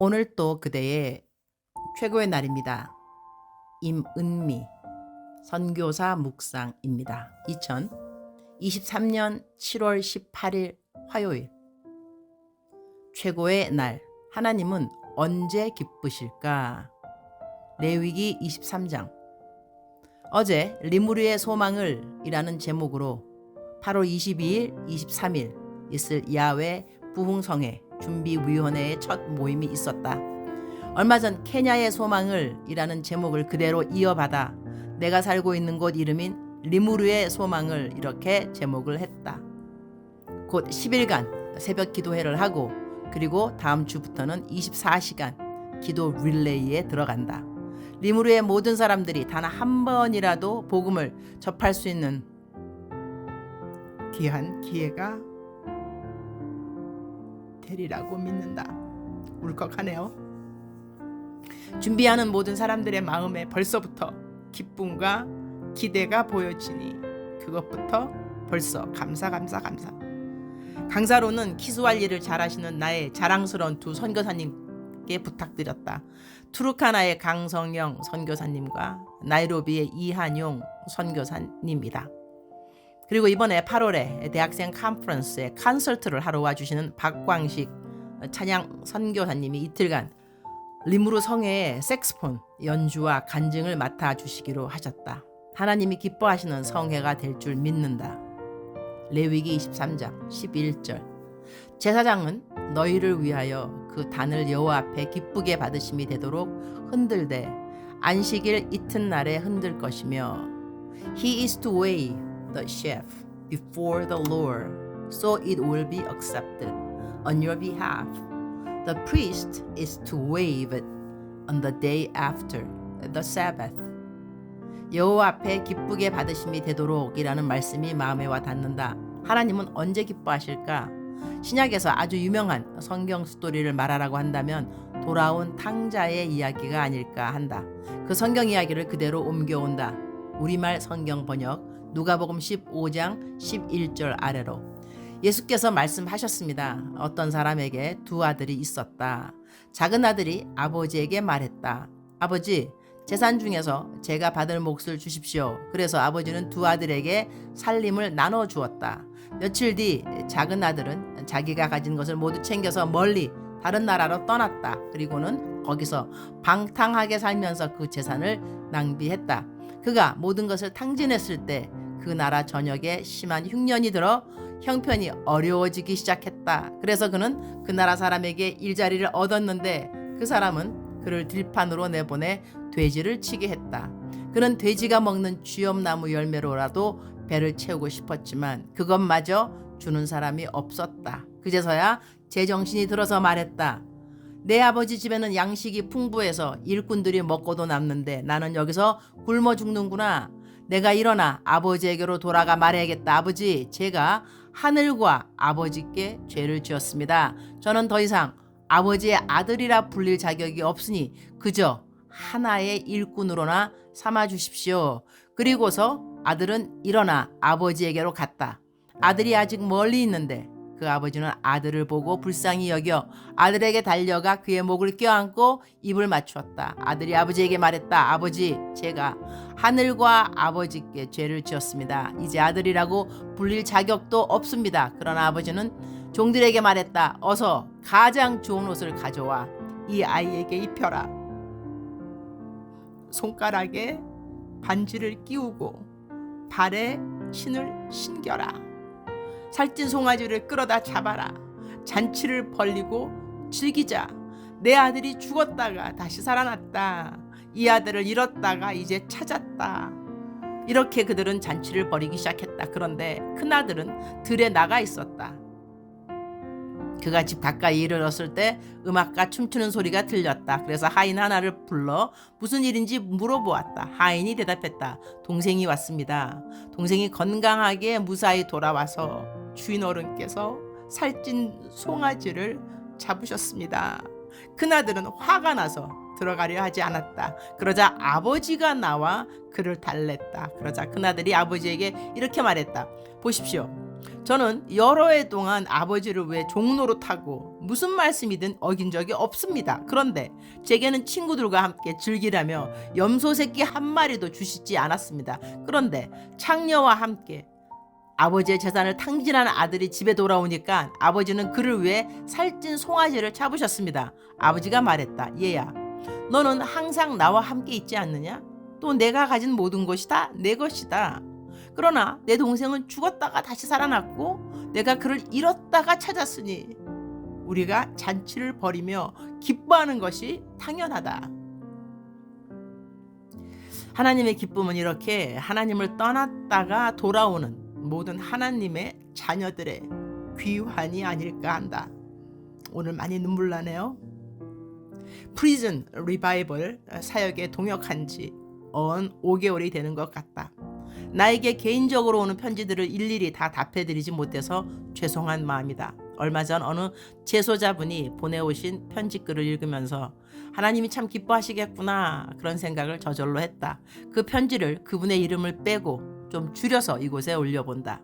오늘 또 그대의 최고의 날입니다. 임은미 선교사 묵상입니다. 2023년 7월 18일 화요일. 최고의 날, 하나님은 언제 기쁘실까? 레위기 23장. 어제 리무르의 소망을 이라는 제목으로 8월 22일, 23일 있을 야외 부흥성회 준비위원회의 첫 모임이 있었다. 얼마 전 케냐의 소망을 이라는 제목을 그대로 이어받아 내가 살고 있는 곳 이름인 리무르의 소망을 이렇게 제목을 했다. 곧 10일간 새벽 기도회를 하고 그리고 다음 주부터는 24시간 기도 릴레이에 들어간다. 리무르의 모든 사람들이 단 한 번이라도 복음을 접할 수 있는 귀한 기회가 되리라고 믿는다. 울컥하네요. 준비하는 모든 사람들의 마음에 벌써부터 기쁨과 기대가 보여지니 그것부터 벌써 감사. 강사로는 키스왈리를 잘하시는 나의 자랑스러운 두 선교사님께 부탁드렸다. 투르카나의 강성영 선교사님과 나이로비의 이한용 선교사님이다. 그리고 이번에 8월에 대학생 컨퍼런스에 콘서트를 하러 와주시는 박광식 찬양 선교사님이 이틀간 리무르 성회의 색스폰 연주와 간증을 맡아주시기로 하셨다. 하나님이 기뻐하시는 성회가 될 줄 믿는다. 레위기 23장 11절. 제사장은 너희를 위하여 그 단을 여호와 앞에 기쁘게 받으심이 되도록 흔들되 안식일 이튿날에 흔들 것이며 He is to weigh the sheaf before the Lord, so it will be accepted on your behalf. The priest is to wave it on the day after the Sabbath. 여호와 앞에 기쁘게 받으심이 되도록이라는 말씀이 마음에 와 닿는다. 하나님은 언제 기뻐하실까? 신약에서 아주 유명한 성경 스토리를 말하라고 한다면 돌아온 탕자의 이야기가 아닐까 한다. 그 성경 이야기를 그대로 옮겨온다. 우리말 성경 번역 누가복음 15장 11절 아래로. 예수께서 말씀하셨습니다. 어떤 사람에게 두 아들이 있었다. 작은 아들이 아버지에게 말했다. 아버지, 재산 중에서 제가 받을 몫을 주십시오. 그래서 아버지는 두 아들에게 살림을 나눠 주었다. 며칠 뒤 작은 아들은 자기가 가진 것을 모두 챙겨서 멀리 다른 나라로 떠났다. 그리고는 거기서 방탕하게 살면서 그 재산을 낭비했다. 그가 모든 것을 탕진했을 때 그 나라 전역에 심한 흉년이 들어 형편이 어려워지기 시작했다. 그래서 그는 그 나라 사람에게 일자리를 얻었는데 그 사람은 그를 들판으로 내보내 돼지를 치게 했다. 그는 돼지가 먹는 쥐엄나무 열매로라도 배를 채우고 싶었지만 그것마저 주는 사람이 없었다. 그제서야 제정신이 들어서 말했다. 내 아버지 집에는 양식이 풍부해서 일꾼들이 먹고도 남는데 나는 여기서 굶어 죽는구나. 내가 일어나 아버지에게로 돌아가 말해야겠다. 아버지, 제가 하늘과 아버지께 죄를 지었습니다. 저는 더 이상 아버지의 아들이라 불릴 자격이 없으니 그저 하나의 일꾼으로나 삼아 주십시오. 그리고서 아들은 일어나 아버지에게로 갔다. 아들이 아직 멀리 있는데 그 아버지는 아들을 보고 불쌍히 여겨 아들에게 달려가 그의 목을 껴안고 입을 맞추었다. 아들이 아버지에게 말했다. 아버지, 제가 하늘과 아버지께 죄를 지었습니다. 이제 아들이라고 불릴 자격도 없습니다. 그러나 아버지는 종들에게 말했다. 어서 가장 좋은 옷을 가져와 이 아이에게 입혀라. 손가락에 반지를 끼우고 발에 신을 신겨라. 살찐 송아지를 끌어다 잡아라. 잔치를 벌리고 즐기자. 내 아들이 죽었다가 다시 살아났다. 이 아들을 잃었다가 이제 찾았다. 이렇게 그들은 잔치를 벌이기 시작했다. 그런데 큰아들은 들에 나가 있었다. 그가 집 가까이 이르렀을 때 음악과 춤추는 소리가 들렸다. 그래서 하인 하나를 불러 무슨 일인지 물어보았다. 하인이 대답했다. 동생이 왔습니다. 동생이 건강하게 무사히 돌아와서 주인 어른께서 살찐 송아지를 잡으셨습니다. 큰아들은 화가 나서 들어가려 하지 않았다. 그러자 아버지가 나와 그를 달랬다. 그러자 큰아들이 아버지에게 이렇게 말했다. 보십시오. 저는 여러 해 동안 아버지를 왜 종노릇하고 무슨 말씀이든 어긴 적이 없습니다. 그런데 제게는 친구들과 함께 즐기라며 염소 새끼 한 마리도 주시지 않았습니다. 그런데 창녀와 함께 아버지의 재산을 탕진한 아들이 집에 돌아오니까 아버지는 그를 위해 살찐 송아지를 잡으셨습니다. 아버지가 말했다. 얘야, 너는 항상 나와 함께 있지 않느냐? 또 내가 가진 모든 것이 다 내 것이다. 그러나 내 동생은 죽었다가 다시 살아났고 내가 그를 잃었다가 찾았으니 우리가 잔치를 벌이며 기뻐하는 것이 당연하다. 하나님의 기쁨은 이렇게 하나님을 떠났다가 돌아오는 모든 하나님의 자녀들의 귀환이 아닐까 한다. 오늘 많이 눈물 나네요. 프리즌 리바이벌 사역에 동역한 지 5개월이 되는 것 같다. 나에게 개인적으로 오는 편지들을 일일이 다 답해드리지 못해서 죄송한 마음이다. 얼마 전 어느 제소자분이 보내오신 편지글을 읽으면서 하나님이 참 기뻐하시겠구나 그런 생각을 저절로 했다. 그 편지를 그분의 이름을 빼고 좀 줄여서 이곳에 올려본다.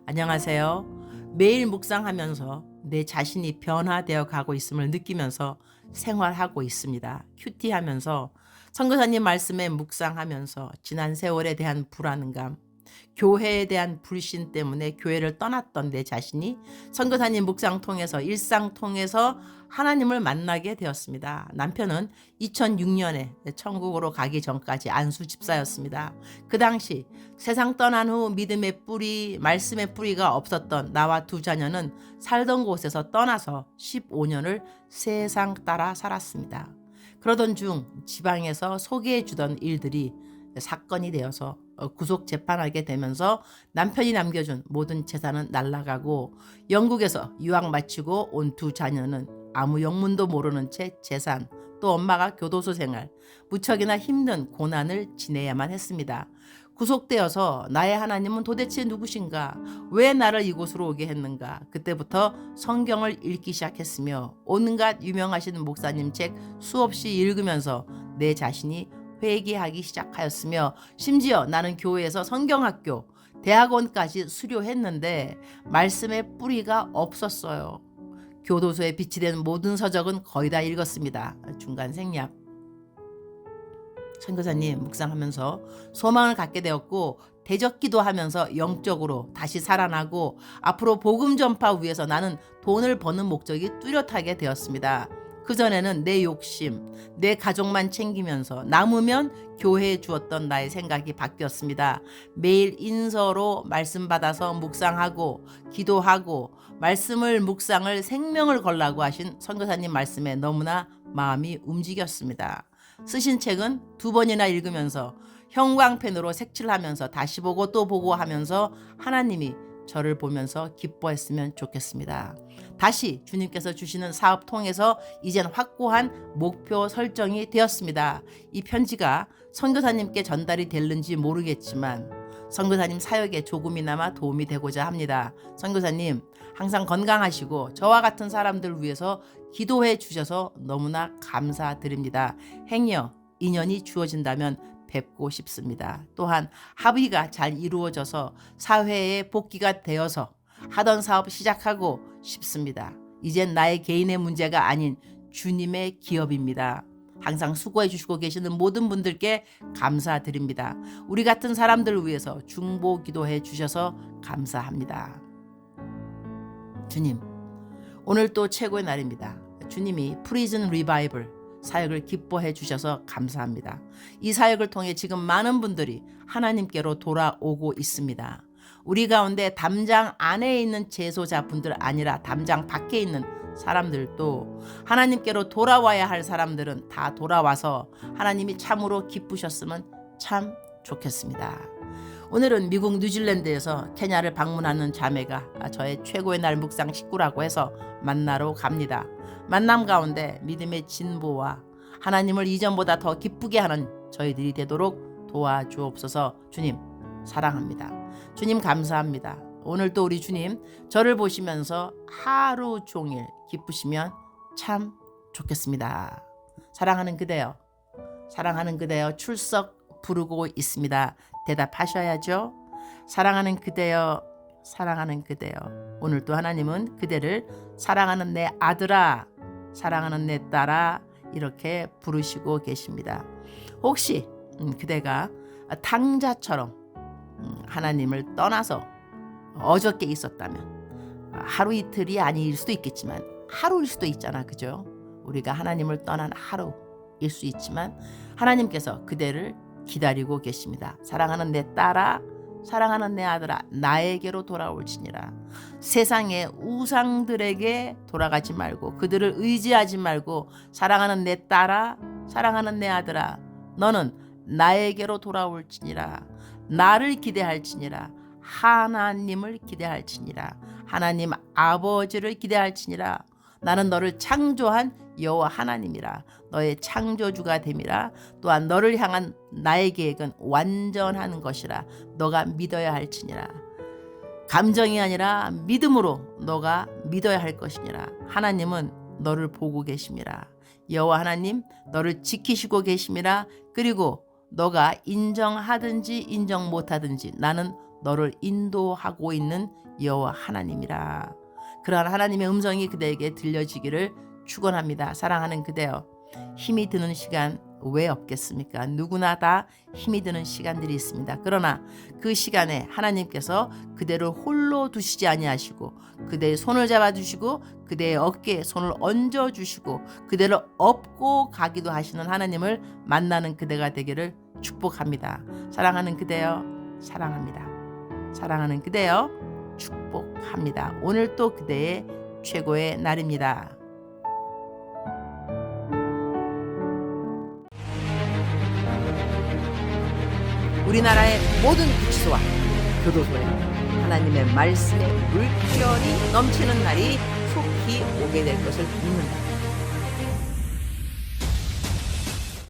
안녕하세요. 매일 묵상하면서 내 자신이 변화되어 가고 있음을 느끼면서 생활하고 있습니다. 큐티하면서 선교사님 말씀에 묵상하면서 지난 세월에 대한 불안감, 교회에 대한 불신 때문에 교회를 떠났던 내 자신이 선교사님 묵상 통해서 일상 통해서 하나님을 만나게 되었습니다. 남편은 2006년에 천국으로 가기 전까지 안수 집사였습니다. 그 당시 세상 떠난 후 믿음의 뿌리, 말씀의 뿌리가 없었던 나와 두 자녀는 살던 곳에서 떠나서 15년을 세상 따라 살았습니다. 그러던 중 지방에서 소개해 주던 일들이 사건이 되어서 구속 재판하게 되면서 남편이 남겨준 모든 재산은 날아가고 영국에서 유학 마치고 온 두 자녀는 아무 영문도 모르는 채 재산 또 엄마가 교도소 생활 무척이나 힘든 고난을 지내야만 했습니다. 구속되어서 나의 하나님은 도대체 누구신가? 왜 나를 이곳으로 오게 했는가? 그때부터 성경을 읽기 시작했으며 온갖 유명하신 목사님 책 수없이 읽으면서 내 자신이 회개하기 시작하였으며 심지어 나는 교회에서 성경학교, 대학원까지 수료했는데 말씀의 뿌리가 없었어요. 교도소에 비치된 모든 서적은 거의 다 읽었습니다. 중간 생략. 선교사님 묵상하면서 소망을 갖게 되었고 대적기도 하면서 영적으로 다시 살아나고 앞으로 복음 전파 위해서 나는 돈을 버는 목적이 뚜렷하게 되었습니다. 그전에는 내 욕심, 내 가족만 챙기면서 남으면 교회에 주었던 나의 생각이 바뀌었습니다. 매일 인서로 말씀 받아서 묵상하고 기도하고 말씀을 묵상을 생명을 걸라고 하신 선교사님 말씀에 너무나 마음이 움직였습니다. 쓰신 책은 2번이나 읽으면서 형광펜으로 색칠하면서 다시 보고 또 보고 하면서 하나님이 저를 보면서 기뻐했으면 좋겠습니다. 다시 주님께서 주시는 사업 통해서 이젠 확고한 목표 설정이 되었습니다. 이 편지가 선교사님께 전달이 될는지 모르겠지만 선교사님 사역에 조금이나마 도움이 되고자 합니다. 선교사님 항상 건강하시고 저와 같은 사람들 위해서 기도해 주셔서 너무나 감사드립니다. 행여 인연이 주어진다면 뵙고 싶습니다. 또한 합의가 잘 이루어져서 사회에 복귀가 되어서 하던 사업 시작하고 싶습니다. 이젠 나의 개인의 문제가 아닌 주님의 기업입니다. 항상 수고해 주시고 계시는 모든 분들께 감사드립니다. 우리 같은 사람들을 위해서 중보 기도해 주셔서 감사합니다. 주님, 오늘 또 최고의 날입니다. 주님이 프리즌 리바이벌 사역을 기뻐해 주셔서 감사합니다. 이 사역을 통해 지금 많은 분들이 하나님께로 돌아오고 있습니다. 우리 가운데 담장 안에 있는 제소자분들 아니라 담장 밖에 있는 사람들도 하나님께로 돌아와야 할 사람들은 다 돌아와서 하나님이 참으로 기쁘셨으면 참 좋겠습니다. 오늘은 미국 뉴질랜드에서 케냐를 방문하는 자매가 저의 최고의 날 묵상 식구라고 해서 만나러 갑니다. 만남 가운데 믿음의 진보와 하나님을 이전보다 더 기쁘게 하는 저희들이 되도록 도와주옵소서. 주님 사랑합니다. 주님 감사합니다. 오늘도 우리 주님 저를 보시면서 하루 종일 기쁘시면 참 좋겠습니다. 사랑하는 그대여, 사랑하는 그대여 출석 부르고 있습니다. 대답하셔야죠. 사랑하는 그대여, 사랑하는 그대여. 오늘도 하나님은 그대를 사랑하는 내 아들아, 사랑하는 내 딸아 이렇게 부르시고 계십니다. 혹시 그대가 탕자처럼 하나님을 떠나서 어저께 있었다면 하루 이틀이 아닐 수도 있겠지만 하루일 수도 있잖아, 그죠? 우리가 하나님을 떠난 하루일 수 있지만 하나님께서 그대를 기다리고 계십니다. 사랑하는 내 딸아, 사랑하는 내 아들아, 나에게로 돌아올지니라. 세상의 우상들에게 돌아가지 말고 그들을 의지하지 말고 사랑하는 내 딸아, 사랑하는 내 아들아, 너는 나에게로 돌아올지니라. 나를 기대할지니라. 하나님을 기대할지니라. 하나님 아버지를 기대할지니라. 나는 너를 창조한 여호와 하나님이라. 너의 창조주가 됨이라. 또한 너를 향한 나의 계획은 완전한 것이라. 너가 믿어야 할지니라. 감정이 아니라 믿음으로 너가 믿어야 할 것이니라. 하나님은 너를 보고 계심이라. 여호와 하나님 너를 지키시고 계심이라. 그리고 너가 인정하든지 인정 못하든지 나는 너를 인도하고 있는 여호와 하나님이라. 그러한 하나님의 음성이 그대에게 들려지기를 축원합니다. 사랑하는 그대여, 힘이 드는 시간 왜 없겠습니까? 누구나 다 힘이 드는 시간들이 있습니다. 그러나 그 시간에 하나님께서 그대를 홀로 두시지 아니하시고 그대의 손을 잡아주시고 그대의 어깨에 손을 얹어주시고 그대를 업고 가기도 하시는 하나님을 만나는 그대가 되기를 축복합니다. 사랑하는 그대여, 사랑합니다. 사랑하는 그대여, 축복합니다. 오늘 또 그대의 최고의 날입니다. 우리나라의 모든 구치소와 교도소에 하나님의 말씀의 물결이 넘치는 날이 속히 오게 될 것을 믿는다.